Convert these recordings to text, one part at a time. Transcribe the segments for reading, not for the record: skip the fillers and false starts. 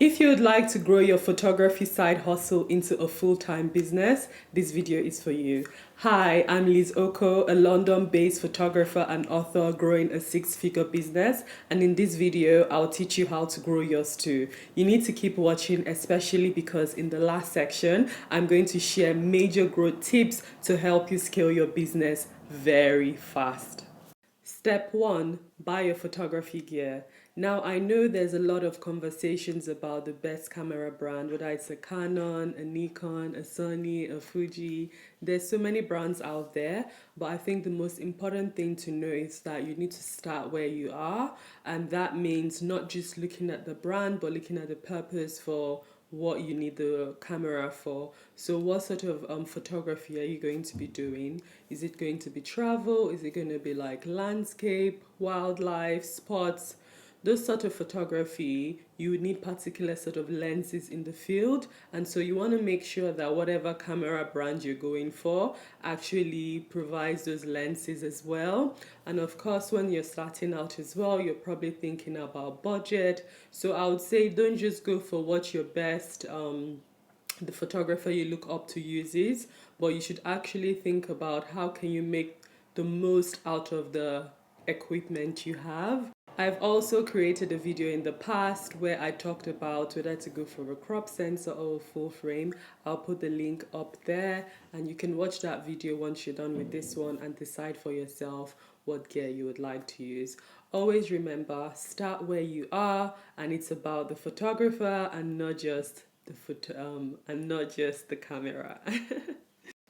If you would like to grow your photography side hustle into a full-time business, this video is for you. Hi, I'm Liz Oko, a London-based photographer and author growing a six-figure business, and in this video, I'll teach you how to grow yours too. You need to keep watching, especially because in the last section, I'm going to share major growth tips to help you scale your business very fast. Step 1, buy your photography gear. Now, I know there's a lot of conversations about the best camera brand, whether it's a Canon, a Nikon, a Sony, a Fuji. There's so many brands out there, but I think the most important thing to know is that you need to start where you are, and that means not just looking at the brand, but looking at the purpose for what you need the camera for. So what sort of photography are you going to be doing? Is it going to be travel? Is it going to be like landscape, wildlife, sports? Those sort of photography, you would need particular sort of lenses in the field, and so you want to make sure that whatever camera brand you're going for actually provides those lenses as well. And of course, when you're starting out as well, you're probably thinking about budget. So I would say don't just go for what your best the photographer you look up to uses, but you should actually think about how can you make the most out of the equipment you have. I've also created a video in the past where I talked about whether to go for a crop sensor or a full frame. I'll put the link up there and you can watch that video once you're done with this one and decide for yourself what gear you would like to use. Always remember, start where you are, and it's about the photographer and not just the camera.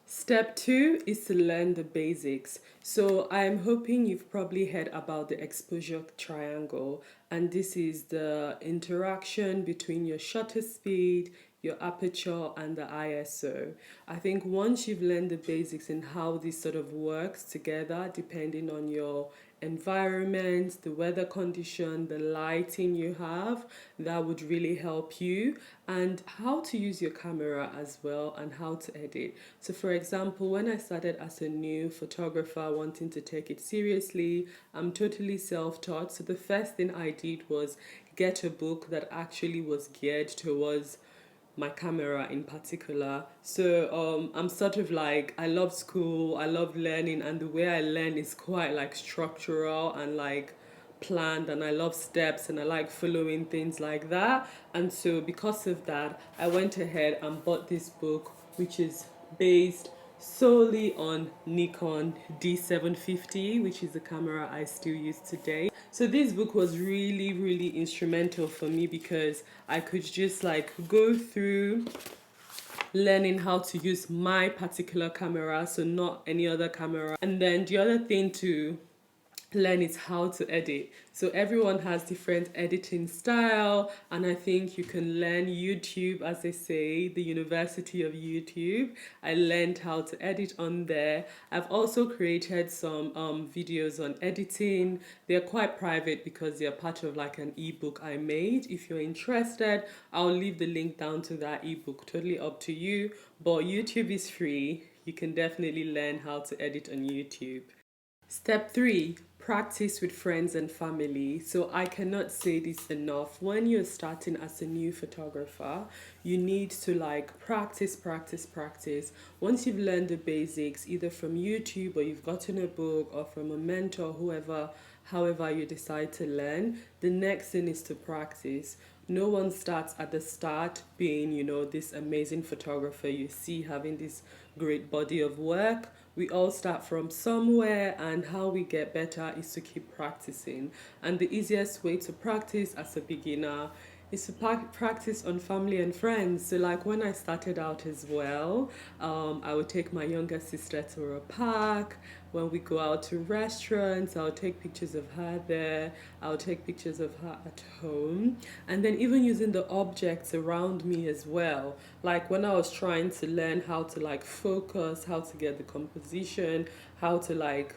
Step 2 is to learn the basics. So I'm hoping you've probably heard about the exposure triangle, and this is the interaction between your shutter speed, your aperture, and the ISO. I think once you've learned the basics and how this sort of works together, depending on your environment, the weather condition, the lighting you have, that would really help you, and how to use your camera as well and how to edit. So for example, when I started as a new photographer wanting to take it seriously, I'm totally self-taught. So the first thing I did was get a book that actually was geared towards my camera in particular. So I'm sort of like, I love school, I love learning, and the way I learn is quite like structural and like planned, and I love steps and I like following things like that. And so because of that, I went ahead and bought this book, which is based solely on Nikon D750, which is the camera I still use today. So this book was really instrumental for me because I could just like go through learning how to use my particular camera, so not any other camera. And then the other thing to learn is how to edit. So everyone has different editing style, and I think you can learn YouTube, as they say, the University of YouTube. I learned how to edit on there. I've also created some videos on editing. They're quite private because they're part of like an ebook I made. If you're interested, I'll leave the link down to that ebook, totally up to you, but YouTube is free. You can definitely learn how to edit on YouTube. Step 3, practice with friends and family. So I cannot say this enough. When you're starting as a new photographer, you need to like practice. Once you've learned the basics, either from YouTube or you've gotten a book or from a mentor, however you decide to learn, the next thing is to practice. No one starts at the start being, this amazing photographer you see having this great body of work. We all start from somewhere, and how we get better is to keep practicing. And the easiest way to practice as a beginner is to practice on family and friends. So like when I started out as well, I would take my younger sister to a park. When we go out to restaurants, I'll take pictures of her there. I'll take pictures of her at home. And then even using the objects around me as well. Like when I was trying to learn how to like focus, how to get the composition, how to like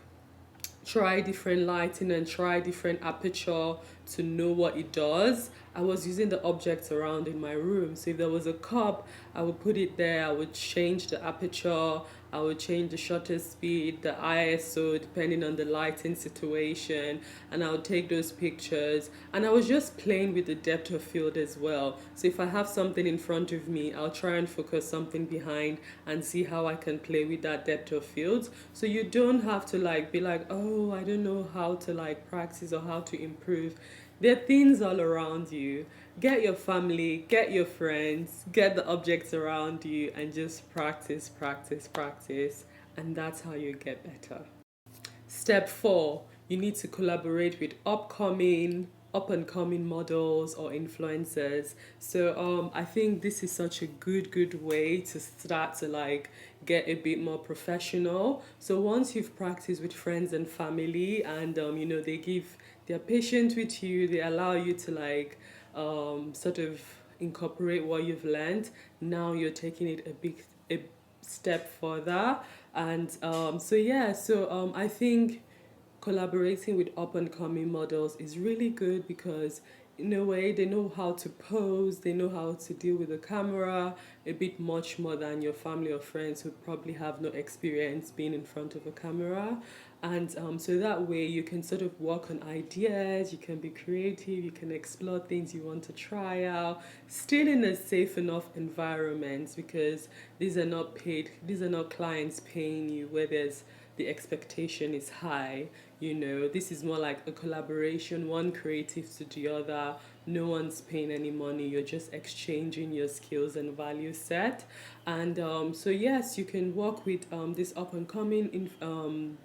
try different lighting and try different aperture to know what it does, I was using the objects around in my room. So if there was a cup, I would put it there, I would change the aperture, I would change the shutter speed, the ISO, depending on the lighting situation, and I would take those pictures. And I was just playing with the depth of field as well. So if I have something in front of me, I'll try and focus something behind and see how I can play with that depth of field. So you don't have to like be like, oh, I don't know how to like practice or how to improve. There are things all around you. Get your family, get your friends, get the objects around you, and just practice, practice, practice. And that's how you get better. Step four, you need to collaborate with up and coming models or influencers. So I think this is such a good way to start to like get a bit more professional. So once you've practiced with friends and family, and they're patient with you, they allow you to like sort of incorporate what you've learned. Now you're taking it a step further, and I think collaborating with up and coming models is really good because in a way they know how to pose, they know how to deal with the camera a bit much more than your family or friends who probably have no experience being in front of a camera. And so that way you can sort of work on ideas, you can be creative, you can explore things you want to try out, still in a safe enough environment, because these are not clients paying you where there's the expectation is high. This is more like a collaboration, one creative to the other. No one's paying any money, you're just exchanging your skills and value set. And yes, you can work with these up and coming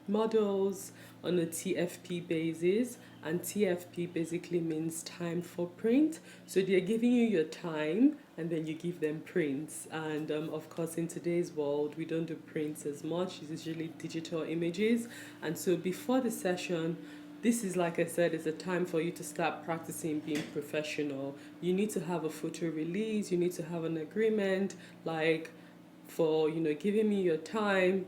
models on a TFP basis. And TFP basically means time for print. So they're giving you your time and then you give them prints. And of course, in today's world, we don't do prints as much, it's usually digital images. And so before the session, this is, like I said, is a time for you to start practicing being professional. You need to have a photo release, you need to have an agreement, like for giving me your time,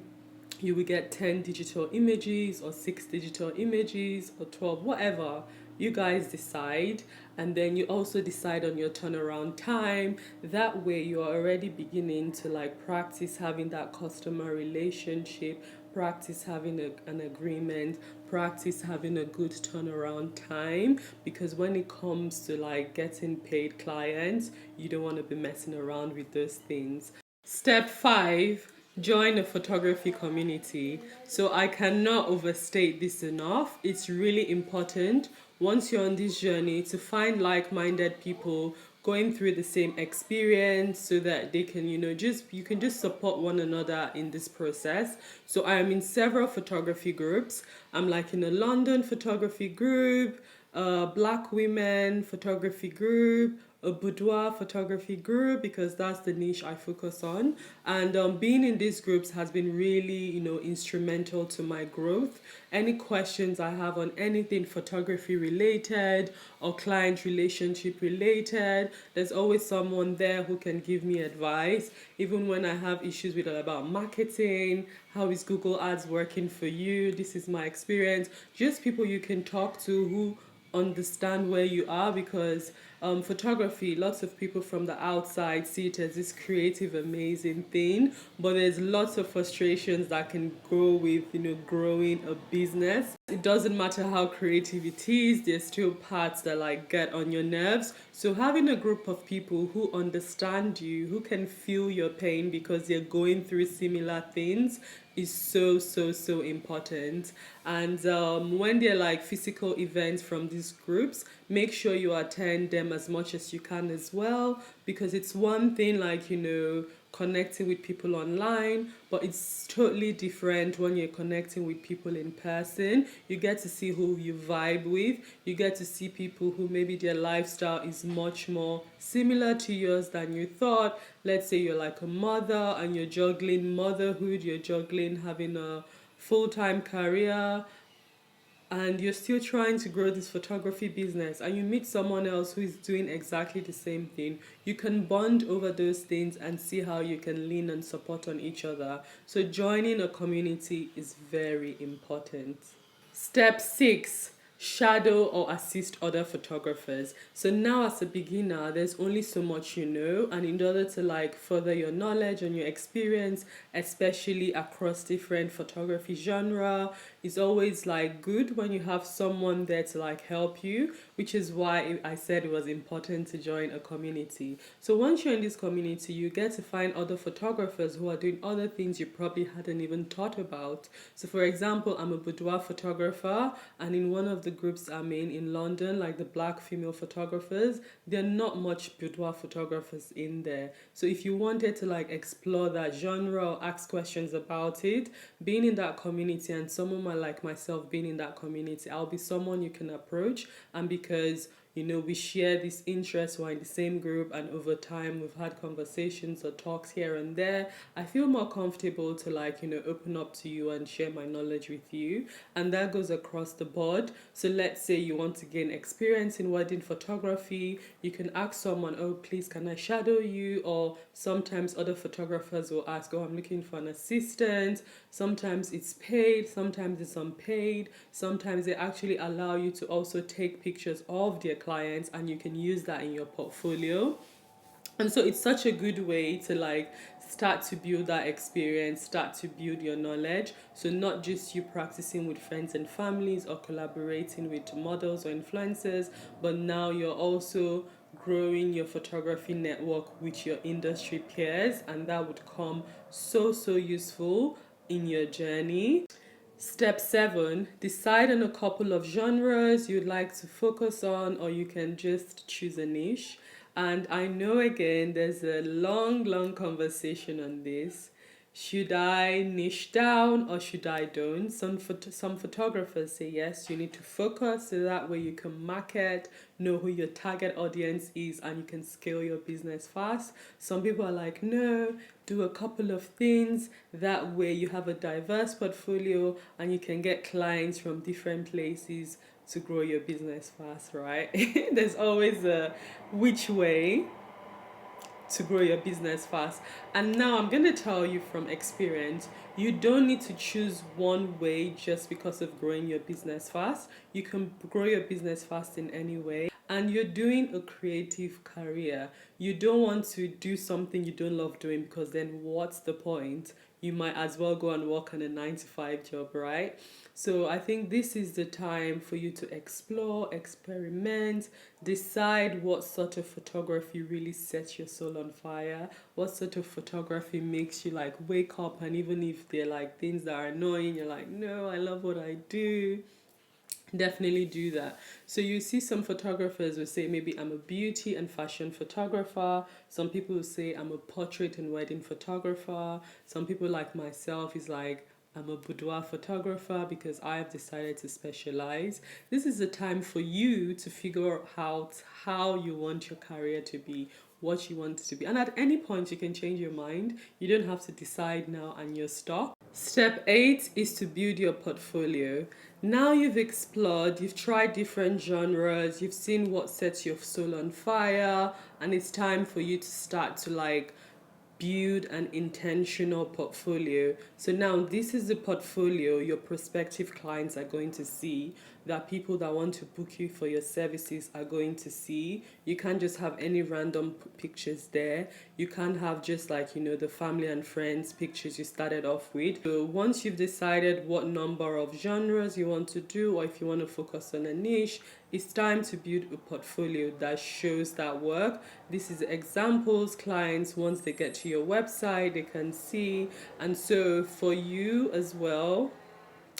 you will get 10 digital images or 6 digital images or 12, whatever you guys decide. And then you also decide on your turnaround time. That way you are already beginning to like practice having that customer relationship, practice having an agreement, practice having a good turnaround time, because when it comes to like getting paid clients, you don't want to be messing around with those things. Step five, join a photography community. So I cannot overstate this enough. It's really important once you're on this journey to find like-minded people going through the same experience so that they can, you can just support one another in this process. So I am in several photography groups. I'm like in a London photography group, a Black women photography group, a boudoir photography group, because that's the niche I focus on. And being in these groups has been really, instrumental to my growth. Any questions I have on anything photography related or client relationship related, there's always someone there who can give me advice. Even when I have issues with about marketing, how is Google Ads working for you? This is my experience. Just people you can talk to who understand where you are, because photography, lots of people from the outside see it as this creative, amazing thing, but there's lots of frustrations that can go with, growing a business. It doesn't matter how creative it is, there's still parts that like get on your nerves. So having a group of people who understand you, who can feel your pain because they're going through similar things, is so important. And when they're like physical events from these groups, make sure you attend them as much as you can as well, because it's one thing like connecting with people online, but it's totally different when you're connecting with people in person. You get to see who you vibe with, you get to see people who maybe their lifestyle is much more similar to yours than you thought. Let's say you're like a mother and you're juggling motherhood, you're juggling having a full-time career, and you're still trying to grow this photography business, and you meet someone else who is doing exactly the same thing. You can bond over those things and see how you can lean and support on each other. So joining a community is very important. Step 6, shadow or assist other photographers. So now as a beginner, there's only so much you know, and in order to like further your knowledge and your experience, especially across different photography genre, it's always like good when you have someone there to like help you, which is why I said it was important to join a community. So once you're in this community, you get to find other photographers who are doing other things you probably hadn't even thought about. So for example, I'm a boudoir photographer, and in one of the groups I'm in London, like the black female photographers, there are not much boudoir photographers in there. So if you wanted to like explore that genre or ask questions about it, being in that community and someone like myself being in that community, I'll be someone you can approach. And because we share this interest, we're in the same group, and over time we've had conversations or talks here and there, I feel more comfortable to like, open up to you and share my knowledge with you. And that goes across the board. So let's say you want to gain experience in wedding photography, you can ask someone, oh, please, can I shadow you? Or sometimes other photographers will ask, oh, I'm looking for an assistant. Sometimes it's paid, sometimes it's unpaid. Sometimes they actually allow you to also take pictures of their clients, and you can use that in your portfolio. And so it's such a good way to like start to build that experience, start to build your knowledge. So not just you practicing with friends and families or collaborating with models or influencers, but now you're also growing your photography network with your industry peers, and that would come so useful in your journey. Step 7, decide on a couple of genres you'd like to focus on, or you can just choose a niche. And I know again, there's a long conversation on this. Should I niche down or should I don't? Some photographers say yes, you need to focus so that way you can market, know who your target audience is, and you can scale your business fast. Some people are like, no, do a couple of things. That way you have a diverse portfolio and you can get clients from different places to grow your business fast, right? There's always a which way to grow your business fast. And now I'm going to tell you from experience, you don't need to choose one way just because of growing your business fast. You can grow your business fast in any way. And you're doing a creative career. You don't want to do something you don't love doing, because then what's the point? You might as well go and work on a 9 to 5 job, right? So I think this is the time for you to explore, experiment, decide what sort of photography really sets your soul on fire, what sort of photography makes you like wake up, and even if they're like things that are annoying, you're like, no, I love what I do. Definitely do that. So you see some photographers will say maybe I'm a beauty and fashion photographer. Some people will say I'm a portrait and wedding photographer. Some people like myself is like I'm a boudoir photographer because I have decided to specialize. This is the time for you to figure out how you want your career to be, what you want it to be. And at any point you can change your mind. You don't have to decide now and you're stuck. Step 8 is to build your portfolio. Now you've explored, you've tried different genres, you've seen what sets your soul on fire, and it's time for you to start to like build an intentional portfolio. So now this is the portfolio your prospective clients are going to see, that people that want to book you for your services are going to see. You can't just have any random pictures there. You can't have just like, the family and friends pictures you started off with. So once you've decided what number of genres you want to do, or if you want to focus on a niche, it's time to build a portfolio that shows that work. This is examples. Clients, once they get to your website, they can see. And so for you as well,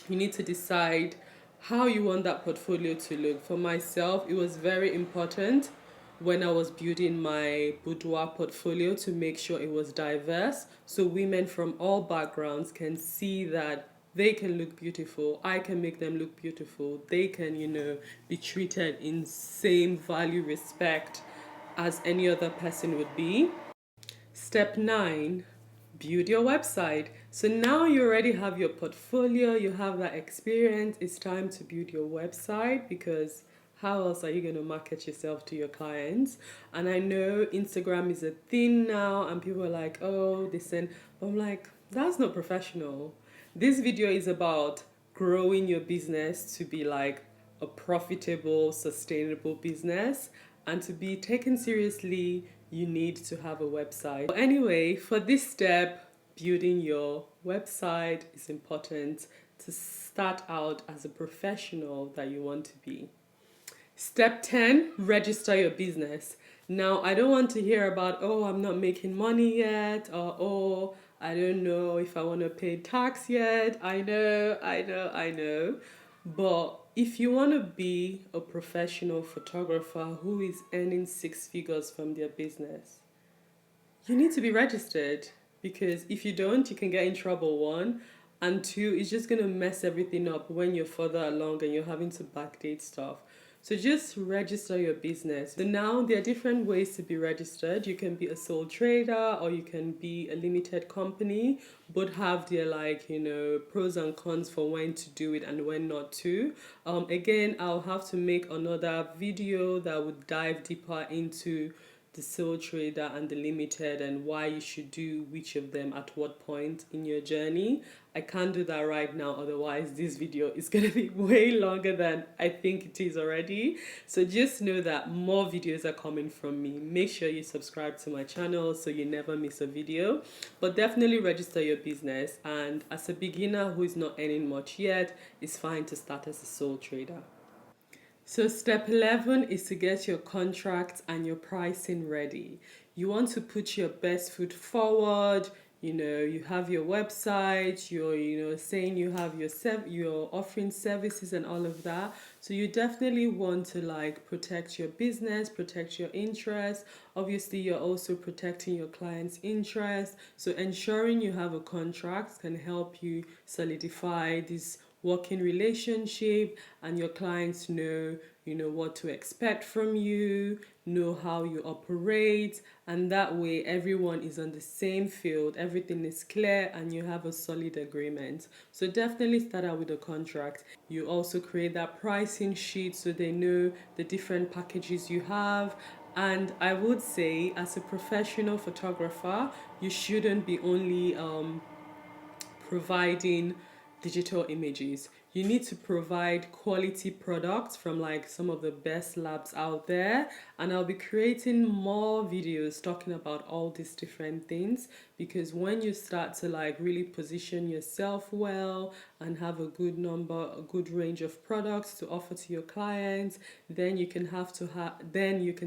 you need to decide how you want that portfolio to look. For myself, it was very important when I was building my boudoir portfolio to make sure it was diverse, so women from all backgrounds can see that they can look beautiful, I can make them look beautiful, they can, be treated in same value, respect as any other person would be. Step 9, build your website. So now you already have your portfolio, you have that experience. It's time to build your website, because how else are you going to market yourself to your clients? And I know Instagram is a thing now, and people are like, oh, they send. I'm like, that's not professional. This video is about growing your business to be like a profitable, sustainable business. And to be taken seriously, you need to have a website. Anyway, for this step, building your website is important to start out as a professional that you want to be. Step 10, register your business. Now, I don't want to hear about, oh, I'm not making money yet, or oh, I don't know if I want to pay tax yet. I know. But if you want to be a professional photographer who is earning six figures from their business, you need to be registered, because if you don't, you can get in trouble, one. And two, it's just going to mess everything up when you're further along and you're having to backdate stuff. So just register your business. So now there are different ways to be registered. You can be a sole trader or you can be a limited company. Both have their pros and cons for when to do it and when not to. Again, I'll have to make another video that would dive deeper into the sole trader and the limited and why you should do which of them at what point in your journey. I can't do that right now, otherwise this video is going to be way longer than I think it is already. So just know that more videos are coming from me. Make sure you subscribe to my channel so you never miss a video. But definitely register your business, and as a beginner who is not earning much yet, it's fine to start as a sole trader. So step 11 is to get your contracts and your pricing ready. You want to put your best foot forward. You have your website, you're saying you have you're offering services and all of that. So you definitely want to protect your business, protect your interest. Obviously, you're also protecting your client's interest. So ensuring you have a contract can help you solidify this working relationship, and your clients know what to expect from you, know how you operate, and that way everyone is on the same field, everything is clear, and you have a solid agreement. So definitely start out with a contract. You also create that pricing sheet so they know the different packages you have. And I would say, as a professional photographer, you shouldn't be only providing digital images. You need to provide quality products from some of the best labs out there, and I'll be creating more videos talking about all these different things, because when you start to really position yourself well and have a good range of products to offer to your clients, then you can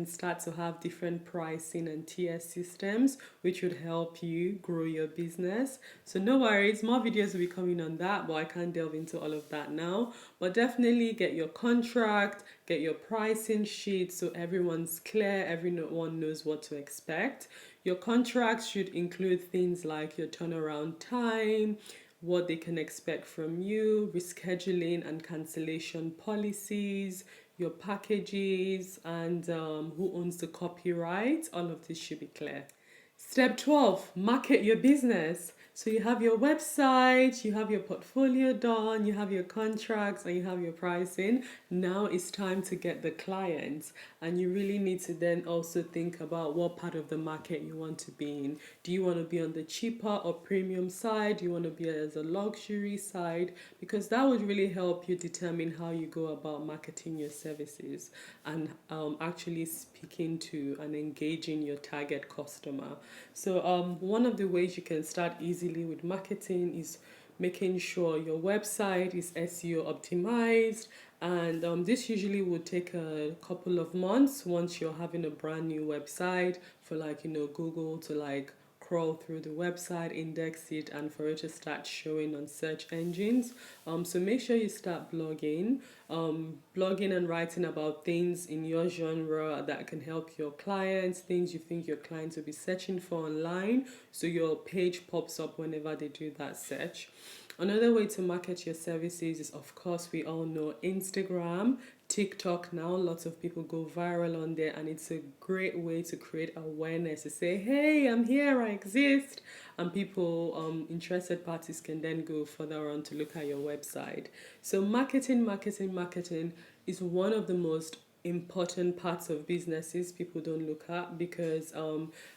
start to have different pricing and tier systems, which would help you grow your business. So no worries, more videos will be coming on that, but I can't delve into all of that now. But definitely get your contract, get your pricing sheet so everyone's clear, everyone knows what to expect. Your contract should include things like your turnaround time, what they can expect from you, rescheduling and cancellation policies, your packages, and who owns the copyright. All of this should be clear. Step 12, market your business. So you have your website, you have your portfolio done, you have your contracts, and you have your pricing. Now it's time to get the clients, and you really need to then also think about what part of the market you want to be in. Do you want to be on the cheaper or premium side? Do you want to be as a luxury side? Because that would really help you determine how you go about marketing your services and actually speaking to and engaging your target customer. So one of the ways you can start easily with marketing is making sure your website is SEO optimized, and this usually would take a couple of months once you're having a brand new website for Google to crawl through the website, index it, and for it to start showing on search engines. So make sure you start blogging and writing about things in your genre that can help your clients, things you think your clients will be searching for online, so your page pops up whenever they do that search. Another way to market your services is, of course, we all know Instagram, TikTok. Now lots of people go viral on there, and it's a great way to create awareness, to say, hey, I'm here, I exist, and people, interested parties can then go further on to look at your website. So marketing is one of the most important parts of businesses people don't look at, because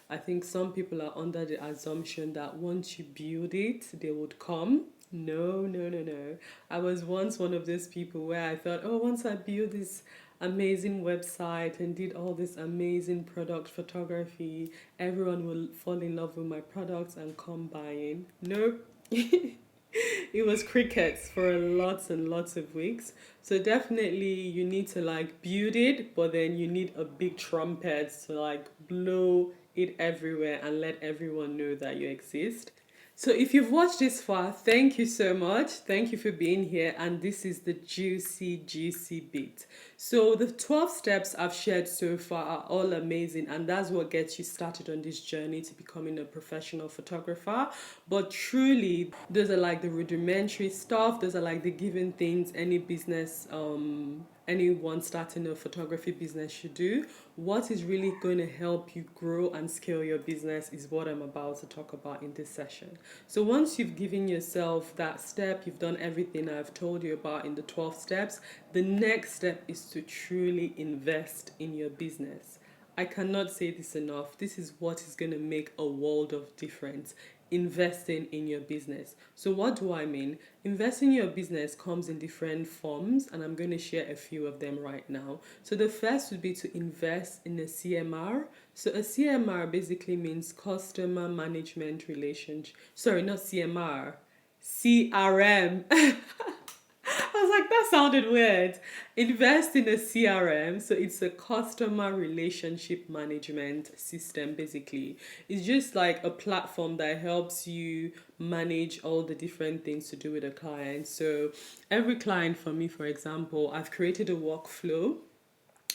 I think some people are under the assumption that once you build it, they would come. No, no, no, no. I was once one of those people where I thought, oh, once I build this amazing website and did all this amazing product photography, everyone will fall in love with my products and come buying. Nope. It was crickets for lots and lots of weeks. So definitely you need to like build it, but then you need a big trumpet to like blow it everywhere and let everyone know that you exist. So if you've watched this far, thank you so much. Thank you for being here. And this is the juicy, juicy bit. So the 12 steps I've shared so far are all amazing. And that's what gets you started on this journey to becoming a professional photographer. But truly, those are like the rudimentary stuff. Those are like the given things any business, anyone starting a photography business should do. What is really going to help you grow and scale your business is what I'm about to talk about in this session. So once you've given yourself that step, you've done everything I've told you about in the 12 steps, the next step is to truly invest in your business. I cannot say this enough. This is what is going to make a world of difference. Investing in your business. So what do I mean? Investing in your business comes in different forms, and I'm going to share a few of them right now. So the first would be to invest in a CMR. So a CMR basically means customer management relationship. Sorry, not CMR. CRM. I was like, that sounded weird. Invest in a CRM. So it's a customer relationship management system, basically. It's just like a platform that helps you manage all the different things to do with a client. So every client for me, for example, I've created a workflow.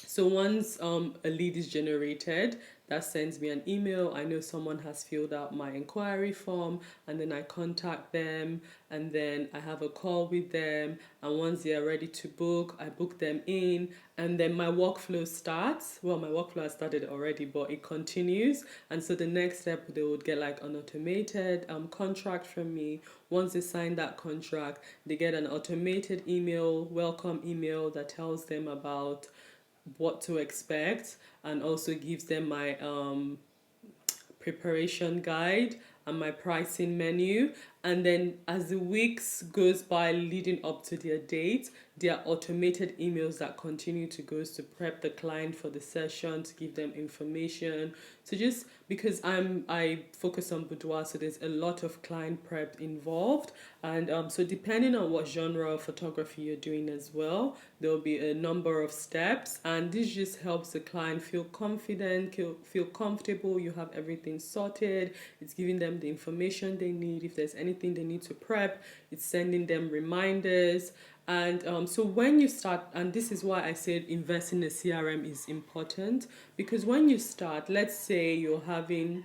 So once a lead is generated, that sends me an email. I know someone has filled out my inquiry form, and then I contact them, and then I have a call with them. And once they are ready to book, I book them in, and then my workflow starts. Well, my workflow has started already, but it continues. And so the next step, they would get like an automated contract from me. Once they sign that contract, they get an automated email, welcome email that tells them about what to expect and also gives them my preparation guide and my pricing menu. And then as the weeks goes by leading up to their date, there are automated emails that continue to go to prep the client for the session, to give them information. So just because I focus on boudoir, so there's a lot of client prep involved. And so depending on what genre of photography you're doing as well, there will be a number of steps. And this just helps the client feel confident, feel comfortable. You have everything sorted. It's giving them the information they need. If there's anything they need to prep, it's sending them reminders. And so when you start, and this is why I said investing in a CRM is important, because when you start, let's say you're having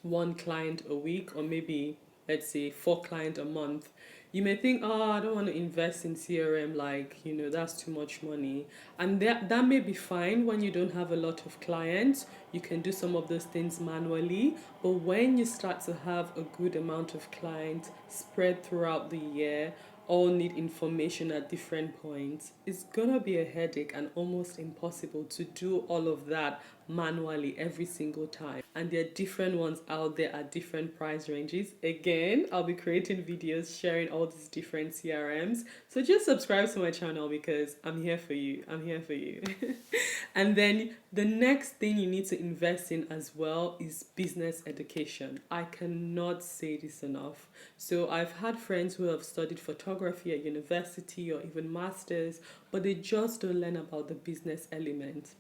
one client a week, or maybe let's say 4 clients a month, you may think, oh, I don't want to invest in CRM, like, that's too much money. And that may be fine when you don't have a lot of clients. You can do some of those things manually. But when you start to have a good amount of clients spread throughout the year, all need information at different points, it's gonna be a headache and almost impossible to do all of that manually every single time. And there are different ones out there at different price ranges. Again, I'll be creating videos sharing all these different CRMs. So just subscribe to my channel because I'm here for you. I'm here for you. And then the next thing you need to invest in as well is business education. I cannot say this enough. So I've had friends who have studied photography at university or even masters, but they just don't learn about the business element.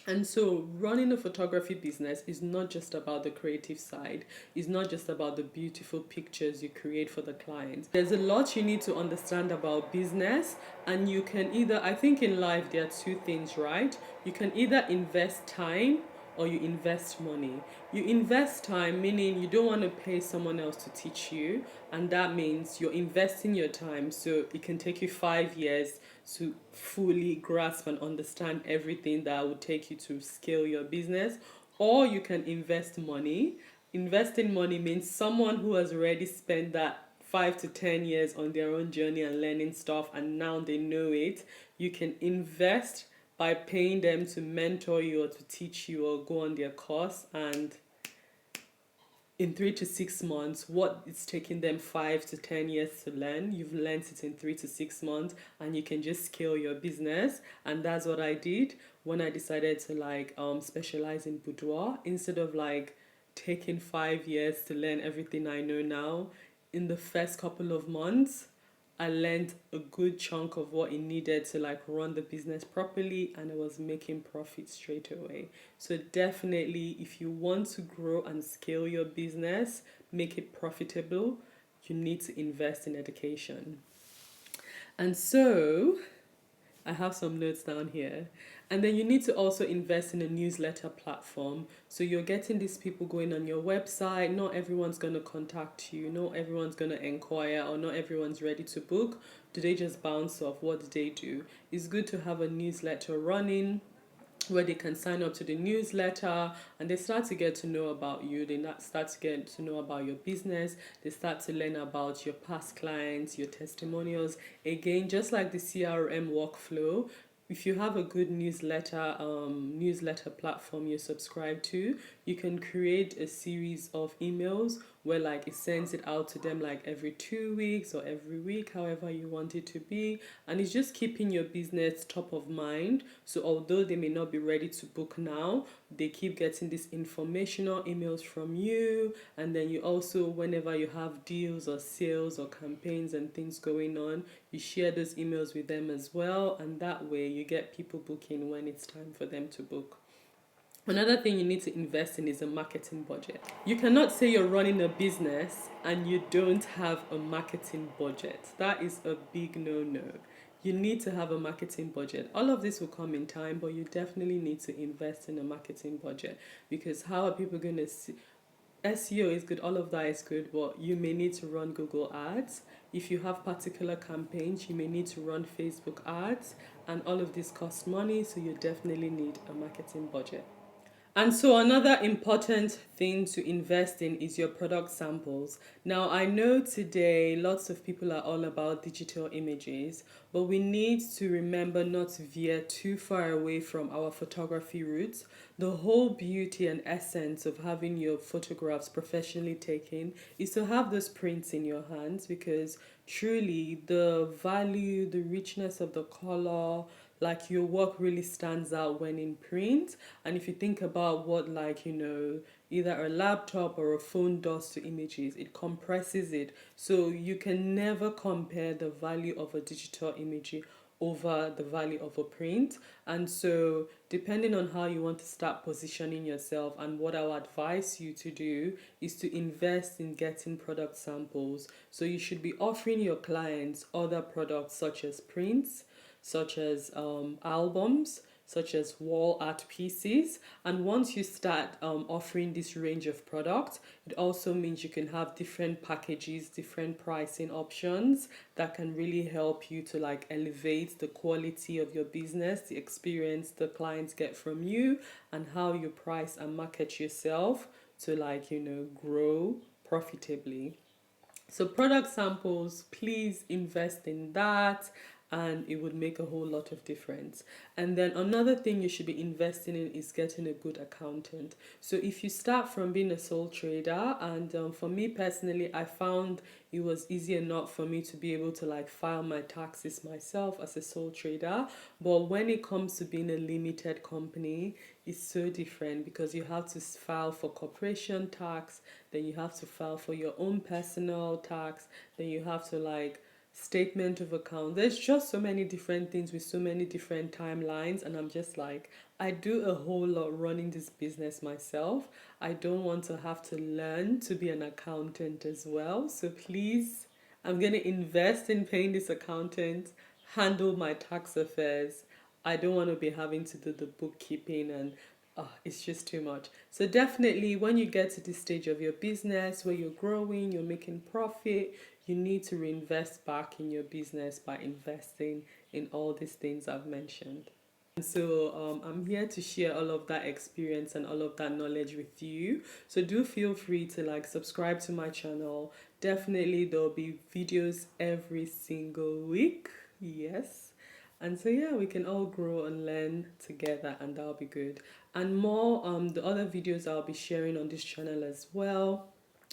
And so running a photography business is not just about the creative side. It's not just about the beautiful pictures you create for the client. There's a lot you need to understand about business, and you can either, I think in life there are two things, right? You can either invest time or you invest money. You invest time, meaning you don't want to pay someone else to teach you, and that means you're investing your time. So it can take you 5 years to fully grasp and understand everything that would take you to scale your business. Or you can invest money. Investing money means someone who has already spent that 5 to 10 years on their own journey and learning stuff, and now they know it. You can invest by paying them to mentor you or to teach you or go on their course, and in 3 to 6 months what it's taking them 5 to 10 years to learn. You've learned it in 3 to 6 months, and you can just scale your business. And that's what I did when I decided to like specialize in boudoir. Instead of like taking 5 years to learn everything I know now, in the first couple of months I learned a good chunk of what it needed to like run the business properly, and I was making profit straight away. So definitely, if you want to grow and scale your business, make it profitable, you need to invest in education. And so I have some notes down here. And then you need to also invest in a newsletter platform. So you're getting these people going on your website. Not everyone's going to contact you. Not everyone's going to inquire, or not everyone's ready to book. Do they just bounce off? What do they do? It's good to have a newsletter running where they can sign up to the newsletter, and they start to get to know about you. They start to get to know about your business. They start to learn about your past clients, your testimonials. Again, just like the CRM workflow, if you have a good newsletter platform you subscribe to, you can create a series of emails where like it sends it out to them like every 2 weeks or every week, however you want it to be. And it's just keeping your business top of mind. So although they may not be ready to book now, they keep getting these informational emails from you. And then you also, whenever you have deals or sales or campaigns and things going on, you share those emails with them as well. And that way you get people booking when it's time for them to book. Another thing you need to invest in is a marketing budget. You cannot say you're running a business and you don't have a marketing budget. That is a big no-no. You need to have a marketing budget. All of this will come in time, but you definitely need to invest in a marketing budget, because how are people going to see? SEO is good, all of that is good, but you may need to run Google ads. If you have particular campaigns, you may need to run Facebook ads, and all of this costs money, so you definitely need a marketing budget. And so another important thing to invest in is your product samples. Now, I know today lots of people are all about digital images, but we need to remember not to veer too far away from our photography roots. The whole beauty and essence of having your photographs professionally taken is to have those prints in your hands, because truly the value, the richness of the color, like your work really stands out when in print. And if you think about what, like, either a laptop or a phone does to images, it compresses it. So you can never compare the value of a digital image over the value of a print. And so depending on how you want to start positioning yourself, and what I would advise you to do is to invest in getting product samples. So you should be offering your clients other products such as prints, such as albums, such as wall art pieces. And once you start offering this range of products, it also means you can have different packages, different pricing options that can really help you to like elevate the quality of your business, the experience the clients get from you, and how you price and market yourself to grow profitably. So product samples, please invest in that, and it would make a whole lot of difference. And then another thing you should be investing in is getting a good accountant. So if you start from being a sole trader, and for me personally, I found it was easy enough for me to be able to like file my taxes myself as a sole trader. But when it comes to being a limited company, it's so different, because you have to file for corporation tax, then you have to file for your own personal tax, then you have to like statement of account. There's just so many different things with so many different timelines, and I'm just like, I do a whole lot running this business myself. I don't want to have to learn to be an accountant as well. So please, I'm going to invest in paying this accountant, handle my tax affairs. I don't want to be having to do the bookkeeping, and it's just too much. So definitely, when you get to this stage of your business where you're growing, you're making profit, you need to reinvest back in your business by investing in all these things I've mentioned. And so I'm here to share all of that experience and all of that knowledge with you. So do feel free to like subscribe to my channel. Definitely there'll be videos every single week. Yes. And so yeah, we can all grow and learn together, and that'll be good. And more the other videos I'll be sharing on this channel as well.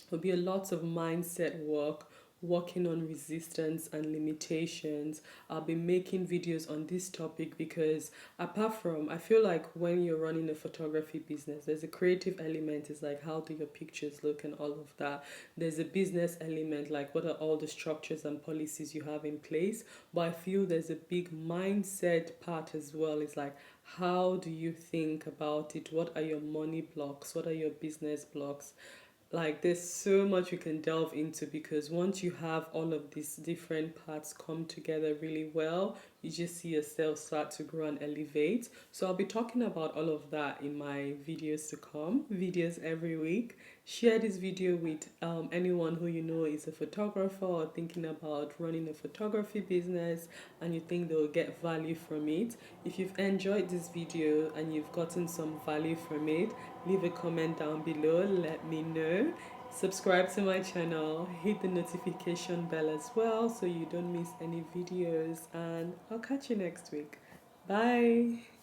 There'll be a lot of mindset work, working on resistance and limitations. I'll be making videos on this topic because apart from, I feel like when you're running a photography business, there's a creative element, is like how do your pictures look and all of that. There's a business element, like what are all the structures and policies you have in place. But I feel there's a big mindset part as well. It's like how do you think about it? What are your money blocks? What are your business blocks? Like there's so much you can delve into because once you have all of these different parts come together really well, you just see yourself start to grow and elevate. So I'll be talking about all of that in my videos to come, videos every week. Share this video with anyone who you know is a photographer or thinking about running a photography business and you think they'll get value from it. If you've enjoyed this video and you've gotten some value from it, leave a comment down below, let me know. Subscribe to my channel, hit the notification bell as well so you don't miss any videos, and I'll catch you next week. Bye.